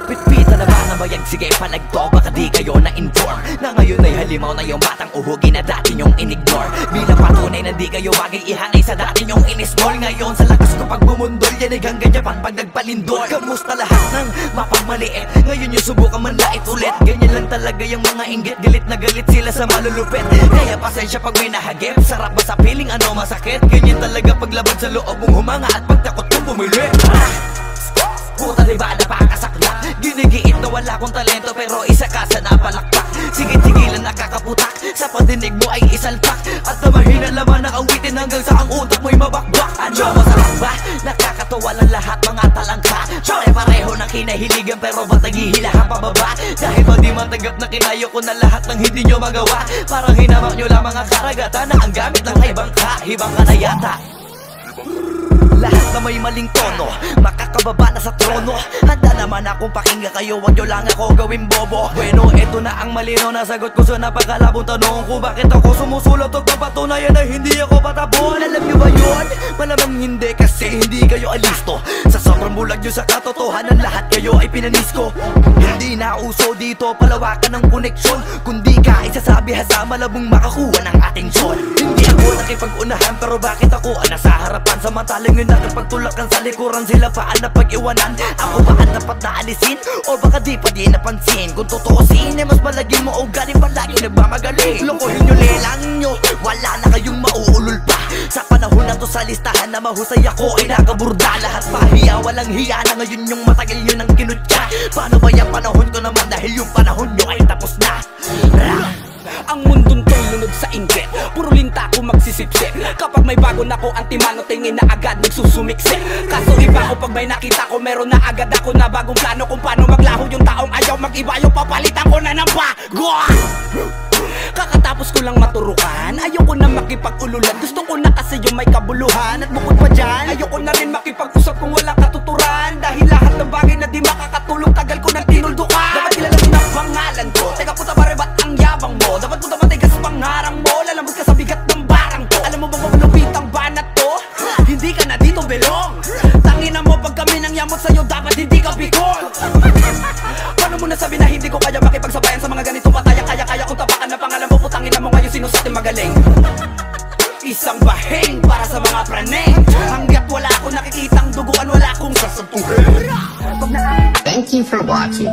Pitpita na ba na bayag? Sige palagto, baka di kayo na-inform na ngayon ay halimaw na yung batang uhugi na dati nyong in-ignore. Bilang patunay na di kayo bagay ihanay sa dati nyong in-small. Ngayon sa lakas ko pag bumundol, yan ay hanggang Japan pag nagpalindol. Kamusta lahat ng mapagmaliit? Ngayon yung subukan manlait ulit. Ganyan lang talaga yung mga inggit, galit na galit sila sa malulupit. Kaya pasensya pag may nahagip, sarap ba sa piling ano masakit? Ganyan talaga paglabad sa loob mong humanga at pagtakot mong bumili. Puta diba napakasakla? Ginigiit na wala kong talento pero isa ka sa napalakpak. Sige-tigilan nakakaputak, sa padinig mo ay isalpak. At na mahina laman ang awitin hanggang sa ang utak mo'y mabakbak. Ano masarap ba? Nakakatawa lang lahat mga talangka. Pare-pareho ng kinahiligan pero ba't naghihilahan pababa? Dahil ba di matanggap na kinayo ko na lahat ng hindi nyo magawa? Parang hinamak nyo lang mga karagatan na ang gamit lang ay bangka. Hibang ka na yata. Lahat na may maling tono, makakababa na sa trono. Handa naman akong pakinggan kayo, wag nyo lang ako gawin bobo. Bueno, eto na ang malinaw na sagot ko sa napakalabong tanong kung bakit ako sumusulot o papatunayan na hindi ako patabon. Alam nyo ba yun? Malamang hindi kasi hindi kayo alisto. Sa sobrang bulag nyo sa katotohanan, lahat kayo ay pinanisko. Hindi na uso dito palawakan ng koneksyon, kundi ka isasabi sa malabong makakuha ng atensyon. Hindi ako nakipag-unahan pero bakit ako nasa harapan? Samantalang yun nakipagtulakan sa likuran, sila pa ang napag-iwanan. Ako ba ang dapat na alisin? O baka di pa di napansin? Kung totoosin ay mas malagin mo o galing palagi nagmamagaling. Lokohin nyo lelang nyo, wala na kayong mauulol pa. Sa panahon na to sa listahan na mahusay ako ay nakaburda. Lahat pahiya, walang hiya na ngayon yung matagal nyo nang kinutya. Paano ba yung panahon ko naman dahil yung panahon nyo ay tapos na? Ang mundong to'y lunod sa inggit, puro linta ko magsisipsip. Kapag may bago na ko, ang timano tingin na agad nagsusumiksik. Kaso iba ko pag may nakita ko, meron na agad ako na bagong plano kung paano maglaho yung taong ayaw mag-iba. Yung papalitan ko na ng bago. Kakatapos ko lang maturukan, ayoko na makipag-ululan. Gusto ko na kasi yung may kabuluhan. At bukod pa dyan, ayoko na rin makipag-usap kung wala katuturan. Dahil lahat ng bagay na di makakatulong, tagal ko nang tinuldukan. Dapat kilala mo na pangalan ko, teka puta pare ba't ang yabang mo? Dapat puta matigas pangarang mo, lalambot ka sa bigat ng barang to. Alam mo bang malupit ang banat to? Hindi ka na dito belong. Tangina mo pag kami nang yamot sa'yo, dapat hindi ka bikol. Paano mo nasabi na hindi ko kaya makipagsabayan sa mga ganitong pataya? Kaya kung tapakan na pangalan mo, putangin na mo ngayon sino sa ating magaling. Isang bahing para sa mga praneng. Hanggat wala akong nakikitang duguan, wala akong sasantuhin. Thank you for watching.